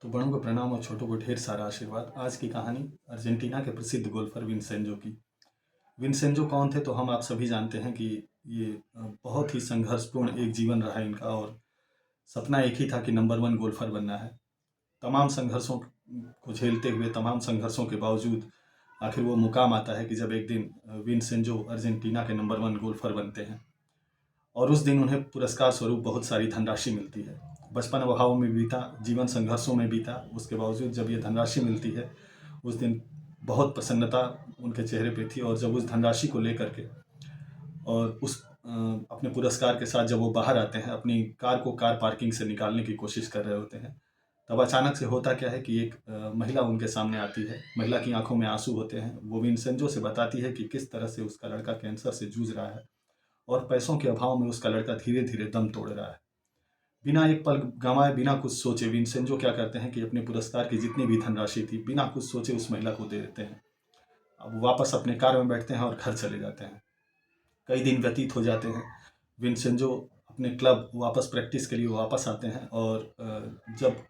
तो बड़ों को प्रणाम और छोटों को ढेर सारा आशीर्वाद। आज की कहानी अर्जेंटीना के प्रसिद्ध गोल्फर विंसेंजो की। विंसेंजो कौन थे तो हम आप सभी जानते हैं कि ये बहुत ही संघर्षपूर्ण एक जीवन रहा इनका, और सपना एक ही था कि नंबर वन गोल्फर बनना है। तमाम संघर्षों को झेलते हुए, तमाम संघर्षों के बावजूद आखिर वो मुकाम आता है कि जब एक दिन विंसेंजो अर्जेंटीना के नंबर वन गोल्फर बनते हैं, और उस दिन उन्हें पुरस्कार स्वरूप बहुत सारी धनराशि मिलती है। बचपन अभाव में बीता, जीवन संघर्षों में बीता, उसके बावजूद जब ये धनराशि मिलती है उस दिन बहुत प्रसन्नता उनके चेहरे पे थी। और जब उस धनराशि को लेकर के और उस अपने पुरस्कार के साथ जब वो बाहर आते हैं, अपनी कार को कार पार्किंग से निकालने की कोशिश कर रहे होते हैं, तब अचानक से होता क्या है कि एक महिला उनके सामने आती है। महिला की आंखों में आंसू होते हैं। वो विंसेंजो से बताती है कि किस तरह से उसका लड़का कैंसर से जूझ रहा है और पैसों के अभाव में उसका लड़का धीरे धीरे दम तोड़ रहा है। बिना एक पल गंवाए, बिना कुछ सोचे, विंसेंजो क्या करते हैं कि अपने पुरस्कार की जितनी भी धनराशि थी बिना कुछ सोचे उस महिला को दे देते हैं। अब वापस अपने कार में बैठते हैं और घर चले जाते हैं। कई दिन व्यतीत हो जाते हैं। विंसेंजो अपने क्लब वापस प्रैक्टिस के लिए वापस आते हैं, और जब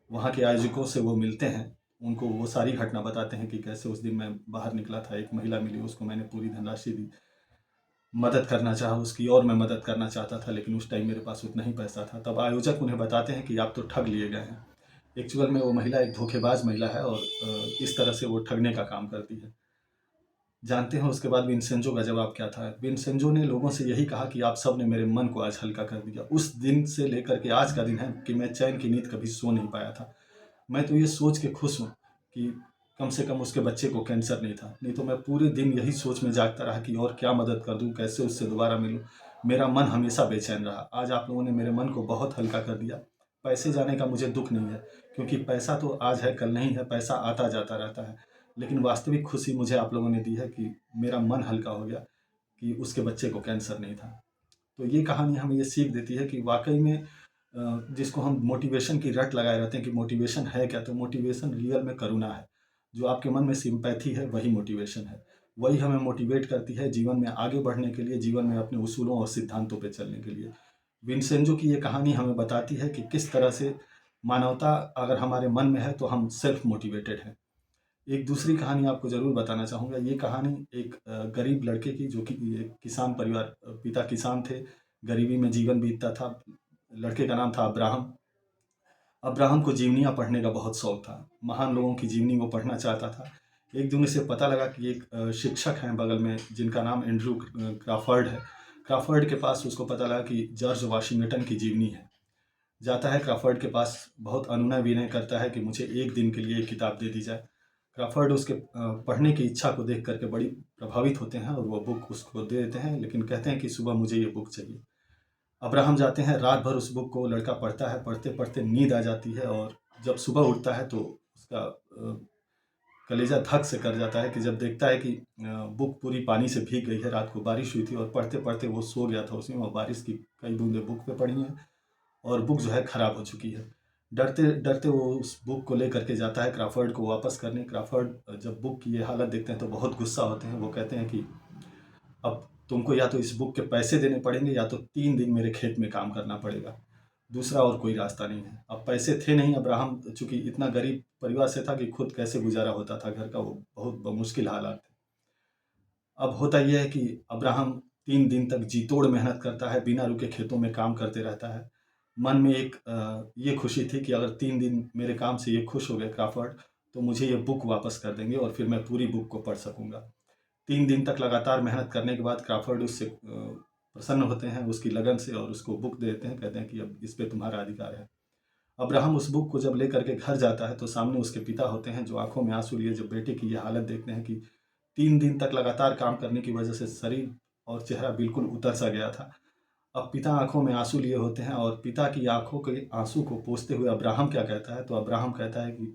वहाँ के आयोजकों से वो मिलते हैं, उनको वो सारी घटना बताते हैं कि कैसे उस दिन मैं बाहर निकला था, एक महिला मिली, उसको मैंने पूरी धनराशि दी, मदद करना चाहा उसकी, और मैं मदद करना चाहता था, लेकिन उस टाइम मेरे पास उतना ही पैसा था। तब आयोजक उन्हें बताते हैं कि आप तो ठग लिए गए हैं। एक्चुअल में वो महिला एक धोखेबाज महिला है, और इस तरह से वो ठगने का काम करती है। जानते हैं उसके बाद विंसेंजो का जवाब क्या था? विंसेंजो ने लोगों से यही कहा कि आप सब ने मेरे मन को आज हल्का कर दिया। उस दिन से लेकर के आज का दिन है कि मैं चैन की नींद कभी सो नहीं पाया था। मैं तो ये सोच के खुश हूँ कि कम से कम उसके बच्चे को कैंसर नहीं था, नहीं तो मैं पूरे दिन यही सोच में जागता रहा कि और क्या मदद कर दूँ, कैसे उससे दोबारा मिलूँ। मेरा मन हमेशा बेचैन रहा। आज आप लोगों ने मेरे मन को बहुत हल्का कर दिया। पैसे जाने का मुझे दुख नहीं है, क्योंकि पैसा तो आज है कल नहीं है, पैसा आता जाता रहता है। लेकिन वास्तविक खुशी मुझे आप लोगों ने दी है कि मेरा मन हल्का हो गया कि उसके बच्चे को कैंसर नहीं था। तो ये कहानी हमें ये सीख देती है कि वाकई में जिसको हम मोटिवेशन की रट लगाए रहते हैं कि मोटिवेशन है क्या, तो मोटिवेशन रियल में करुणा है। जो आपके मन में सिंपैथी है वही मोटिवेशन है। वही हमें मोटिवेट करती है जीवन में आगे बढ़ने के लिए, जीवन में अपने उसूलों और सिद्धांतों पे चलने के लिए। विंसेंजो की ये कहानी हमें बताती है कि किस तरह से मानवता अगर हमारे मन में है तो हम सेल्फ मोटिवेटेड हैं। एक दूसरी कहानी आपको ज़रूर बताना चाहूँगा। ये कहानी एक गरीब लड़के की, जो कि एक किसान परिवार, पिता किसान थे, गरीबी में जीवन बीतता था। लड़के का नाम था अब्राहम। अब्राहम को जीवनियाँ पढ़ने का बहुत शौक था। महान लोगों की जीवनी वो पढ़ना चाहता था। एक दिन उसे पता लगा कि एक शिक्षक हैं बगल में जिनका नाम एंड्रू क्राफर्ड है। क्राफर्ड के पास उसको पता लगा कि जॉर्ज वाशिंगटन की जीवनी है। जाता है क्राफर्ड के पास, बहुत अनुनय विनय करता है कि मुझे एक दिन के लिए एक किताब दे दी जाए। क्राफर्ड उसके पढ़ने की इच्छा को देख करके बड़ी प्रभावित होते हैं और वो बुक उसको दे देते हैं, लेकिन कहते हैं कि सुबह मुझे ये बुक चाहिए। अब्राहम जाते हैं, रात भर उस बुक को लड़का पढ़ता है, पढ़ते पढ़ते नींद आ जाती है, और जब सुबह उठता है तो उसका कलेजा धक से कर जाता है कि जब देखता है कि बुक पूरी पानी से भीग गई है। रात को बारिश हुई थी और पढ़ते पढ़ते वो सो गया था उसमें, और बारिश की कई बूंदें बुक पे पड़ी हैं, और बुक जो है ख़राब हो चुकी है। डरते डरते वो उस बुक को लेकर के जाता है क्राफर्ड को वापस करने। क्राफर्ड जब बुक की ये हालत देखते हैं तो बहुत गुस्सा होते हैं। वो कहते हैं कि अब तुमको या तो इस बुक के पैसे देने पड़ेंगे, या तो 3 दिन मेरे खेत में काम करना पड़ेगा। दूसरा और कोई रास्ता नहीं है। अब पैसे थे नहीं। अब्राहम चूंकि इतना गरीब परिवार से था कि खुद कैसे गुजारा होता था घर का, वो बहुत मुश्किल हालात थे। अब होता यह है कि अब्राहम 3 दिन तक जी तोड़ मेहनत करता है, बिना रुके खेतों में काम करते रहता है। मन में एक ये खुशी थी कि अगर 3 दिन मेरे काम से ये खुश हो गए क्राफर्ड, तो मुझे ये बुक वापस कर देंगे और फिर मैं पूरी बुक को पढ़ सकूंगा। 3 दिन तक लगातार मेहनत करने के बाद क्राफर्ड उससे प्रसन्न होते हैं, उसकी लगन से, और उसको बुक दे देते हैं। कहते हैं कि अब इस पे तुम्हारा अधिकार है। अब्राहम उस बुक को जब लेकर के घर जाता है तो सामने उसके पिता होते हैं, जो आंखों में आंसू लिए जब बेटे की ये हालत देखते हैं कि 3 दिन तक लगातार काम करने की वजह से शरीर और चेहरा बिल्कुल उतर सा गया था। अब पिता आंखों में आंसू लिए होते हैं, और पिता की आंखों के आंसू को पोंछते हुए अब्राहम क्या कहता है, तो अब्राहम कहता है कि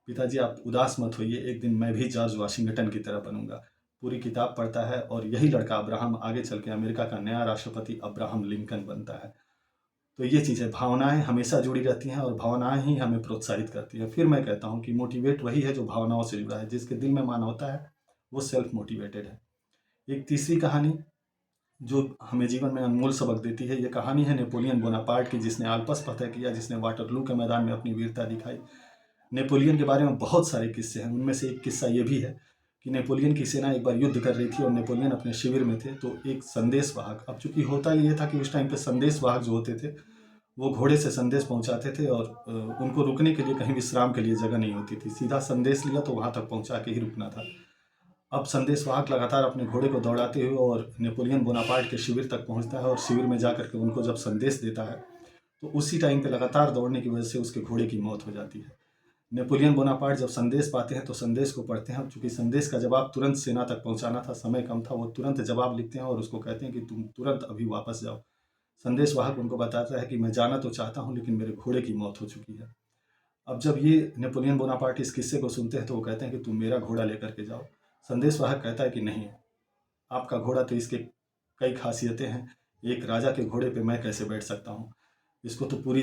पिताजी आप उदास मत होइए, एक दिन मैं भी जॉर्ज वाशिंगटन की तरह बनूंगा। पूरी किताब पढ़ता है, और यही लड़का अब्राहम आगे चल के अमेरिका का नया राष्ट्रपति अब्राहम लिंकन बनता है। तो ये चीज़ है, भावनाएं हमेशा जुड़ी रहती हैं, और भावनाएं ही हमें प्रोत्साहित करती हैं। फिर मैं कहता हूँ कि मोटिवेट वही है जो भावनाओं से जुड़ा है। जिसके दिल में मानवता है वो सेल्फ मोटिवेटेड है। एक तीसरी कहानी जो हमें जीवन में अनमोल सबक देती है। ये कहानी है नेपोलियन बोनापार्ट की, जिसने आल्प्स फतह किया, जिसने वाटरलू के मैदान में अपनी वीरता दिखाई। नेपोलियन के बारे में बहुत सारे किस्से हैं, उनमें से एक किस्सा ये भी है कि नेपोलियन की सेना एक बार युद्ध कर रही थी और नेपोलियन अपने शिविर में थे, तो एक संदेशवाहक, अब चूंकि होता ये था कि उस टाइम पे संदेशवाहक जो होते थे वो घोड़े से संदेश पहुंचाते थे और उनको रुकने के लिए कहीं विश्राम के लिए जगह नहीं होती थी, सीधा संदेश लिया तो वहां तक पहुंचा के ही रुकना था। अब संदेशवाहक लगातार अपने घोड़े को दौड़ाते हुए और नेपोलियन बोनापार्ट के शिविर तक पहुंचता है और शिविर में जाकर के उनको जब संदेश देता है तो उसी टाइम पे लगातार दौड़ने की वजह से उसके घोड़े की मौत हो जाती है। नेपोलियन बोनापार्ट जब संदेश पाते हैं तो संदेश को पढ़ते हैं, चूंकि संदेश का जवाब तुरंत सेना तक पहुंचाना था, समय कम था, वो तुरंत जवाब लिखते हैं और उसको कहते हैं कि तुम तुरंत अभी वापस जाओ। संदेशवाहक उनको बताता है कि मैं जाना तो चाहता हूँ लेकिन मेरे घोड़े की मौत हो चुकी है। अब जब ये नेपोलियन बोनापार्ट इस किस्से को सुनते हैं तो वो कहते हैं कि तुम मेरा घोड़ा लेकर के जाओ। संदेशवाहक कहता है कि नहीं, आपका घोड़ा तो इसके कई खासियतें हैं, एक राजा के घोड़े पे मैं कैसे बैठ सकता हूँ, इसको तो पूरी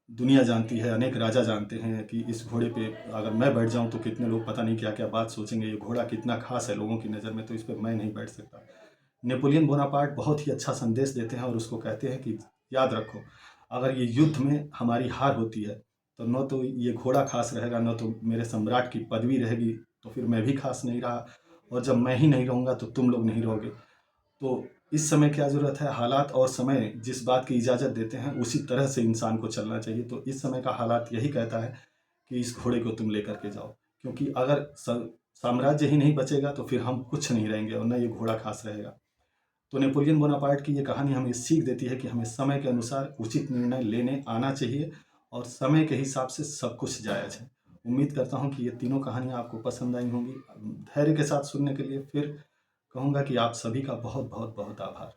दुनिया जानती है, अनेक राजा जानते हैं कि इस घोड़े पे अगर मैं बैठ जाऊं तो कितने लोग पता नहीं क्या क्या बात सोचेंगे, ये घोड़ा कितना खास है लोगों की नज़र में, तो इस पर मैं नहीं बैठ सकता। नेपोलियन बोनापार्ट बहुत ही अच्छा संदेश देते हैं और उसको कहते हैं कि याद रखो, अगर ये युद्ध में हमारी हार होती है तो न तो ये घोड़ा खास रहेगा, न तो मेरे सम्राट की पदवी रहेगी, तो फिर मैं भी खास नहीं रहा, और जब मैं ही नहीं रहूँगा तो तुम लोग नहीं रहोगे। तो इस समय क्या ज़रूरत है, हालात और समय जिस बात की इजाज़त देते हैं उसी तरह से इंसान को चलना चाहिए। तो इस समय का हालात यही कहता है कि इस घोड़े को तुम लेकर के जाओ, क्योंकि अगर साम्राज्य ही नहीं बचेगा तो फिर हम कुछ नहीं रहेंगे और न ये घोड़ा खास रहेगा। तो नेपोलियन बोनापार्ट की ये कहानी हमें सीख देती है कि हमें समय के अनुसार उचित निर्णय लेने आना चाहिए और समय के हिसाब से सब कुछ जायज़ है। उम्मीद करता हूँ कि ये तीनों कहानियाँ आपको पसंद आई होंगी। धैर्य के साथ सुनने के लिए फिर कहूँगा कि आप सभी का बहुत बहुत बहुत आभार।